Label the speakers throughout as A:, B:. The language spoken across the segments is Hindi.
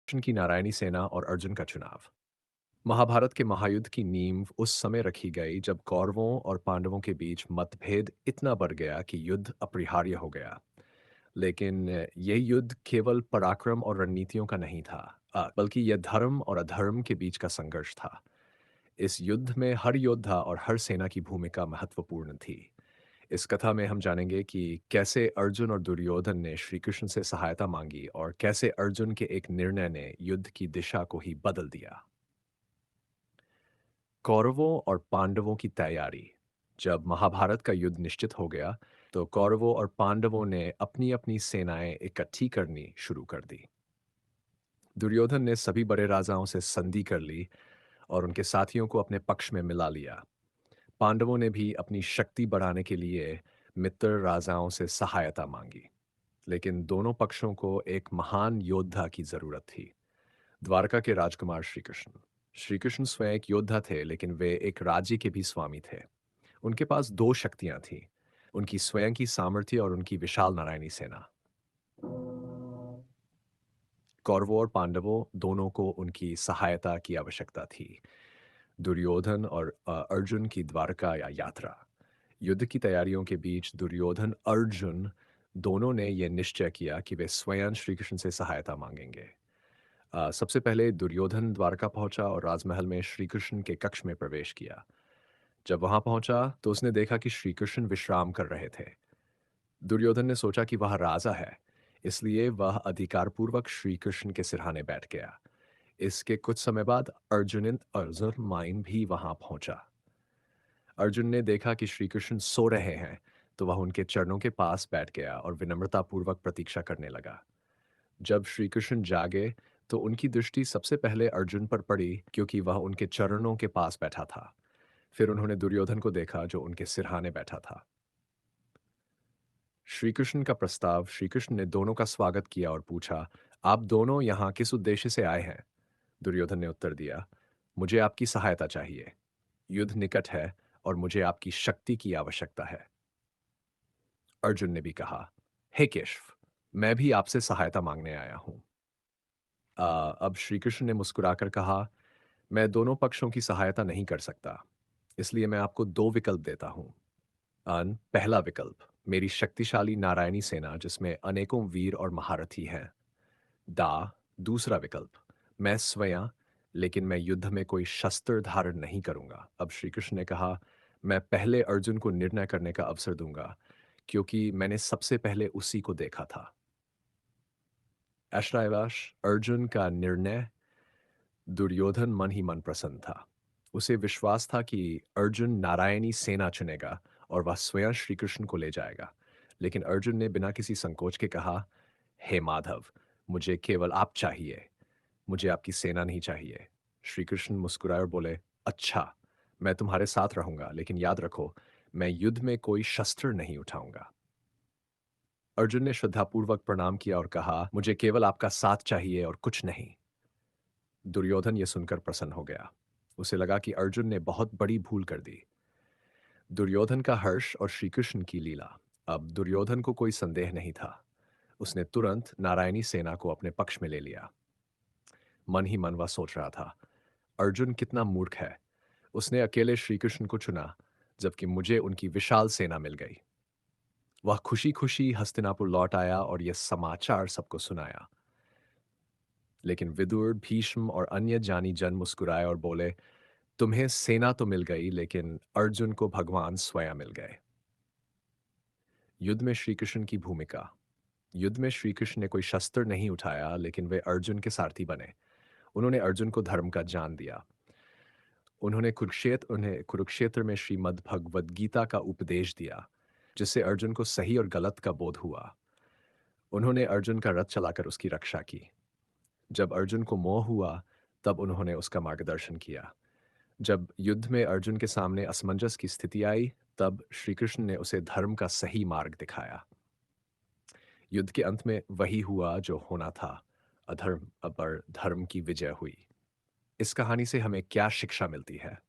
A: कृष्ण की नारायणी सेना और अर्जुन का चुनाव। महाभारत के महायुद्ध की नींव उस समय रखी गई जब कौरवों और पांडवों के बीच मतभेद इतना बढ़ गया कि युद्ध अपरिहार्य हो गया। लेकिन यह युद्ध केवल पराक्रम और रणनीतियों का नहीं था, बल्कि यह धर्म और अधर्म के बीच का संघर्ष था। इस युद्ध में हर योद्धा और हर सेना की भूमिका महत्वपूर्ण थी। इस कथा में हम जानेंगे कि कैसे अर्जुन और दुर्योधन ने श्री कृष्ण से सहायता मांगी और कैसे अर्जुन के एक निर्णय ने युद्ध की दिशा को ही बदल दिया। कौरवों और पांडवों की तैयारी। जब महाभारत का युद्ध निश्चित हो गया, तो कौरवों और पांडवों ने अपनी अपनी सेनाएं इकट्ठी करनी शुरू कर दी। दुर्योधन ने सभी बड़े राजाओं से संधि कर ली और उनके साथियों को अपने पक्ष में मिला लिया। पांडवों ने भी अपनी शक्ति बढ़ाने के लिए मित्र राजाओं से सहायता मांगी। लेकिन दोनों पक्षों को एक महान योद्धा की जरूरत थी। द्वारका के राजकुमार श्री कृष्ण। श्री कृष्ण स्वयं एक योद्धा थे, लेकिन वे एक राज्य के भी स्वामी थे। उनके पास दो शक्तियां थीं, उनकी स्वयं की सामर्थ्य और उनकी विशाल नारायणी सेना। कौरवों और पांडवों दोनों को उनकी सहायता की आवश्यकता थी। दुर्योधन और अर्जुन की द्वारका या यात्रा। युद्ध की तैयारियों के बीच दुर्योधन अर्जुन दोनों ने यह निश्चय किया कि वे स्वयं श्री कृष्ण से सहायता मांगेंगे। सबसे पहले दुर्योधन द्वारका पहुंचा और राजमहल में श्री कृष्ण के कक्ष में प्रवेश किया। जब वहां पहुंचा तो उसने देखा कि श्री कृष्ण विश्राम कर रहे थे। दुर्योधन ने सोचा कि वह राजा है, इसलिए वह अधिकारपूर्वक श्री कृष्ण के सिरहाने बैठ गया। इसके कुछ समय बाद अर्जुन अर्जुन माइन भी वहां पहुंचा। अर्जुन ने देखा कि श्री कृष्ण सो रहे हैं, तो वह उनके चरणों के पास बैठ गया और विनम्रतापूर्वक प्रतीक्षा करने लगा। जब श्री कृष्ण जागे, तो उनकी दृष्टि सबसे पहले अर्जुन पर पड़ी, क्योंकि वह उनके चरणों के पास बैठा था। फिर उन्होंने दुर्योधन को देखा, जो उनके सिरहाने बैठा था। श्री कृष्ण का प्रस्ताव। श्री कृष्ण ने दोनों का स्वागत किया और पूछा, आप दोनों यहाँ किस उद्देश्य से आए हैं? दुर्योधन ने उत्तर दिया, मुझे आपकी सहायता चाहिए। युद्ध निकट है और मुझे आपकी शक्ति की आवश्यकता है। अर्जुन ने भी कहा, हे केशव, मैं भी आपसे सहायता मांगने आया हूं। अब श्री कृष्ण ने मुस्कुराकर कहा, मैं दोनों पक्षों की सहायता नहीं कर सकता, इसलिए मैं आपको दो विकल्प देता हूं। पहला विकल्प, मेरी शक्तिशाली नारायणी सेना जिसमें अनेकों वीर और महारथी हैं। दा दूसरा विकल्प, मैं स्वयं, लेकिन मैं युद्ध में कोई शस्त्र धारण नहीं करूंगा। अब श्री कृष्ण ने कहा, मैं पहले अर्जुन को निर्णय करने का अवसर दूंगा, क्योंकि मैंने सबसे पहले उसी को देखा था। ऐशरायवाश अर्जुन का निर्णय। दुर्योधन मन ही मन प्रसन्न था। उसे विश्वास था कि अर्जुन नारायणी सेना चुनेगा और वह स्वयं श्री कृष्ण को ले जाएगा। लेकिन अर्जुन ने बिना किसी संकोच के कहा, हे माधव, मुझे केवल आप चाहिए, मुझे आपकी सेना नहीं चाहिए। श्री कृष्ण मुस्कुराए और बोले, अच्छा, मैं तुम्हारे साथ रहूंगा, लेकिन याद रखो, मैं युद्ध में कोई शस्त्र नहीं उठाऊंगा। अर्जुन ने श्रद्धापूर्वक प्रणाम किया और कहा, मुझे केवल आपका साथ चाहिए और कुछ नहीं। दुर्योधन यह सुनकर प्रसन्न हो गया। उसे लगा कि अर्जुन ने बहुत बड़ी भूल कर दी। दुर्योधन का हर्ष और श्री कृष्ण की लीला। अब दुर्योधन को कोई संदेह नहीं था। उसने तुरंत नारायणी सेना को अपने पक्ष में ले लिया। मन ही मन वह सोच रहा था, अर्जुन कितना मूर्ख है। उसने अकेले श्री कृष्ण को चुना, जबकि मुझे उनकी विशाल सेना मिल गई। वह खुशी खुशी हस्तिनापुर लौट आया और यह समाचार सबको सुनाया। लेकिन विदुर, भीष्म और अन्य जानी जन मुस्कुराए और बोले, तुम्हें सेना तो मिल गई, लेकिन अर्जुन को भगवान स्वयं मिल गए। युद्ध में श्री कृष्ण की भूमिका। युद्ध में श्री कृष्ण ने कोई शस्त्र नहीं उठाया, लेकिन वे अर्जुन के सारथी बने। उन्होंने अर्जुन को धर्म का ज्ञान दिया। उन्हें कुरुक्षेत्र में श्रीमद् भगवद गीता का उपदेश दिया, जिससे अर्जुन को सही और गलत का बोध हुआ। उन्होंने अर्जुन का रथ चलाकर उसकी रक्षा की। जब अर्जुन को मोह हुआ, तब उन्होंने उसका मार्गदर्शन किया। जब युद्ध में अर्जुन के सामने असमंजस की स्थिति आई, तब श्री कृष्ण ने उसे धर्म का सही मार्ग दिखाया। युद्ध के अंत में वही हुआ जो होना था, अधर्म पर धर्म की विजय हुई। इस कहानी से हमें क्या शिक्षा मिलती है?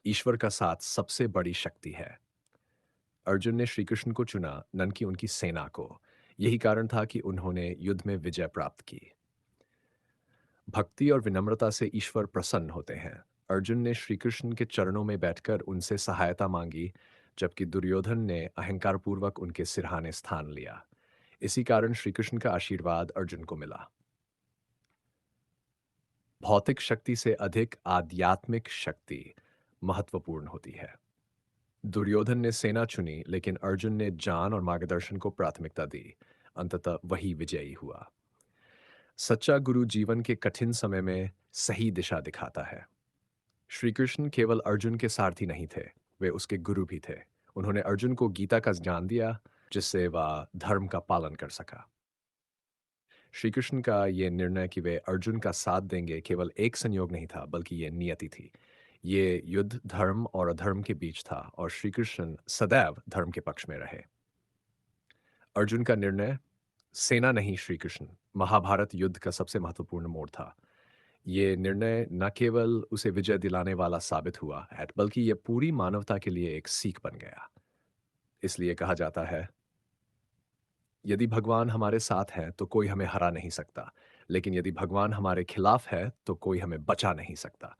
A: ईश्वर का साथ सबसे बड़ी शक्ति है। अर्जुन ने श्री कृष्ण को चुना, न कि उनकी सेना को। यही कारण था कि उन्होंने युद्ध में विजय प्राप्त की। भक्ति और विनम्रता से ईश्वर प्रसन्न होते हैं। अर्जुन ने श्री कृष्ण के चरणों में बैठकर उनसे सहायता मांगी, जबकि दुर्योधन ने अहंकारपूर्वक उनके सिरहाने स्थान लिया। इसी कारण श्री कृष्ण का आशीर्वाद अर्जुन को मिला। भौतिक शक्ति से अधिक आध्यात्मिक शक्ति महत्वपूर्ण होती है। दुर्योधन ने सेना चुनी, लेकिन अर्जुन ने ज्ञान और मार्गदर्शन को प्राथमिकता दी। अंततः वही विजयी हुआ। सच्चा गुरु जीवन के कठिन समय में सही दिशा दिखाता है। श्री कृष्ण केवल अर्जुन के सारथी नहीं थे, वे उसके गुरु भी थे। उन्होंने अर्जुन को गीता का ज्ञान दिया, जिससे वह धर्म का पालन कर सका। श्री कृष्ण का ये निर्णय कि वे अर्जुन का साथ देंगे केवल एक संयोग नहीं था, बल्कि ये नियति थी। ये युद्ध धर्म और अधर्म के बीच था, और श्री कृष्ण सदैव धर्म के पक्ष में रहे। अर्जुन का निर्णय, सेना नहीं श्री कृष्ण, महाभारत युद्ध का सबसे महत्वपूर्ण मोड़ था। ये निर्णय न केवल उसे विजय दिलाने वाला साबित हुआ है, बल्कि ये पूरी मानवता के लिए एक सीख बन गया। इसलिए कहा जाता है, यदि भगवान हमारे साथ हैं तो कोई हमें हरा नहीं सकता, लेकिन यदि भगवान हमारे खिलाफ है तो कोई हमें बचा नहीं सकता।